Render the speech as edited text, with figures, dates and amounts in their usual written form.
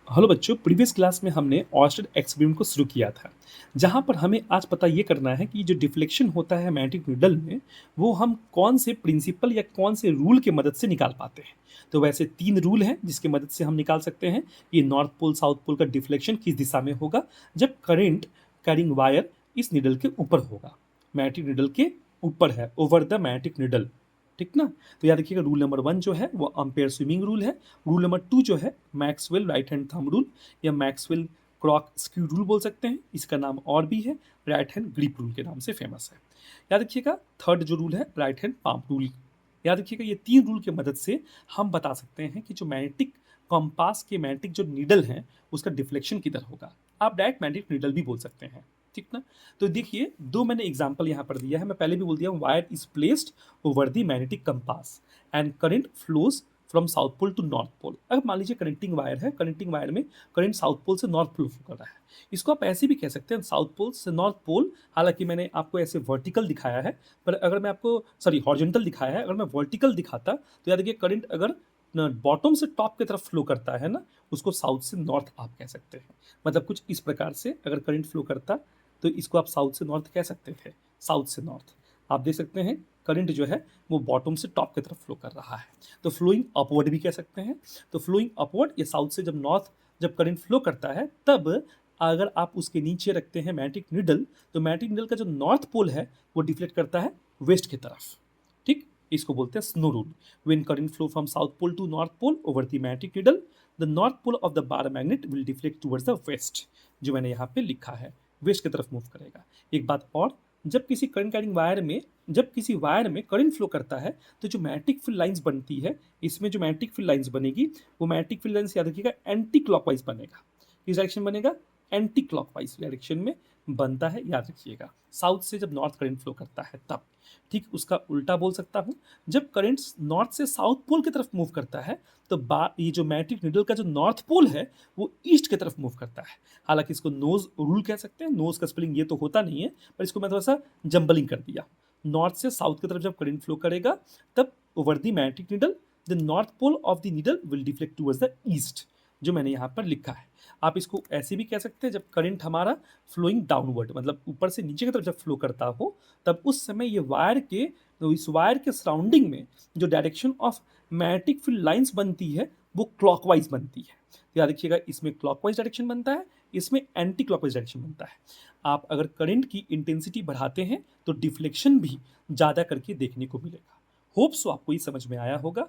Hello बच्चों, previous class में हमने ऑयस्टर एक्सपेरिमेंट को शुरू किया था, जहाँ पर हमें आज पता ये करना है कि जो डिफ्लेक्शन होता है मैग्नेटिक नीडल में, वो हम कौन से प्रिंसिपल या कौन से रूल की मदद से निकाल पाते हैं। तो वैसे 3 रूल हैं जिसकी मदद से हम निकाल सकते हैं कि नॉर्थ पोल साउथ पोल का डिफ्लेक्शन किस दिशा में होगा जब करंट कैरिंग वायर इस नीडल के ऊपर होगा। मैग्नेटिक नीडल के ऊपर है, ओवर द मैग्नेटिक नीडल, ठीक ना। तो याद रखिएगा रूल नंबर 1 जो है वो अम्पेयर स्विमिंग रूल है। रूल नंबर 2 जो है Maxwell right hand thumb rule या मैक्सवेल क्लॉक स्क्यू रूल बोल सकते हैं, इसका नाम और भी है, राइट हैंड ग्रिप रूल के नाम से फेमस है। याद रखिएगा थर्ड जो रूल है राइट हैंड पाम रूल। याद रखिएगा ये 3 रूल की मदद से हम बता सकते हैं कि जो मैग्नेटिक कंपास के मैग्नेटिक जो नीडल है उसका डिफ्लेक्शन किधर होगा। आप डायरेक्ट मैग्नेटिक नीडल भी बोल सकते हैं, ठीक ना। तो देखिए 2 मैंने एग्जाम्पल यहाँ पर दिया है, मैं पहले भी बोल दिया हूँ, wire is placed over the magnetic compass and current flows from south pole to north pole. अब मान लीजिए कनेक्टिंग वायर है, कनेक्टिंग वायर में करंट साउथ पोल से नॉर्थ पोल फ्लो कर रहा है। इसको आप ऐसे भी कह सकते हैं साउथ पोल से नॉर्थ पोल। हालांकि मैंने आपको ऐसे वर्टिकल दिखाया है, पर अगर मैं आपको सॉरी हॉरिजॉन्टल दिखाया है, अगर मैं वर्टिकल दिखाता तो याद रखिए करंट अगर बॉटम से टॉप की तरफ फ्लो करता है ना, उसको साउथ से नॉर्थ आप कह सकते हैं। मतलब कुछ इस प्रकार से अगर करंट फ्लो करता तो इसको आप साउथ से नॉर्थ कह सकते थे, साउथ से नॉर्थ। आप देख सकते हैं करंट जो है वो बॉटम से टॉप की तरफ फ्लो कर रहा है, तो फ्लोइंग अपवर्ड भी कह सकते हैं। तो फ्लोइंग अपवर्ड या साउथ से जब नॉर्थ जब करंट फ्लो करता है, तब अगर आप उसके नीचे रखते हैं मैग्नेटिक निडल, तो मैग्नेटिक निडल का जो नॉर्थ पोल है वो डिफ्लेक्ट करता है वेस्ट की तरफ, ठीक। इसको बोलते हैं snow rule. When current flow from south pole to north pole over the magnetic needle, the north pole of the bar magnet will deflect towards the west. जो मैंने यहाँ पे लिखा है, वेस्ट की तरफ मूव करेगा। एक बात और, जब किसी करंट कैरिंग वायर में जब किसी वायर में करंट फ्लो करता है, तो जो मैग्नेटिक फील्ड लाइंस बनती है, इसमें जो मैग्नेटिक फील्ड लाइंस बनेगी वो मैग्नेटिक फील्ड लाइंस याद रखिएगा एंटी क्लॉकवाइज बनेगा। किस डायरेक्शन बनेगा? एंटी क्लॉकवाइज डायरेक्शन में बनता है, याद रखिएगा। साउथ से जब नॉर्थ करंट फ्लो करता है तब। ठीक उसका उल्टा बोल सकता हूँ, जब करंट नॉर्थ से साउथ पोल की तरफ मूव करता है, तो ये जो मैग्नेटिक निडल का जो नॉर्थ पोल है वो ईस्ट की तरफ मूव करता है। हालांकि इसको नोज रूल कह सकते हैं, नोज का स्पेलिंग ये तो होता नहीं है, पर इसको मैं थोड़ा सा जंबलिंग कर दिया। नॉर्थ से साउथ की तरफ जब करंट फ्लो करेगा, तब over the magnetic needle the north pole of the needle will deflect towards the east, जो मैंने यहाँ पर लिखा है। आप इसको ऐसे भी कह सकते हैं, जब करंट हमारा फ्लोइंग डाउनवर्ड मतलब ऊपर से नीचे की तरफ जब फ्लो करता हो, तब उस समय ये वायर के तो इस वायर के सराउंडिंग में जो direction of magnetic field lines बनती है वो क्लॉकवाइज बनती है। तो याद रखिएगा इसमें क्लॉकवाइज डायरेक्शन बनता है, इसमें एंटी क्लॉकवाइज डायरेक्शन बनता है। आप अगर करंट की इंटेंसिटी बढ़ाते हैं तो डिफ्लेक्शन भी ज़्यादा करके देखने को मिलेगा। होप सो आपको ये समझ में आया होगा।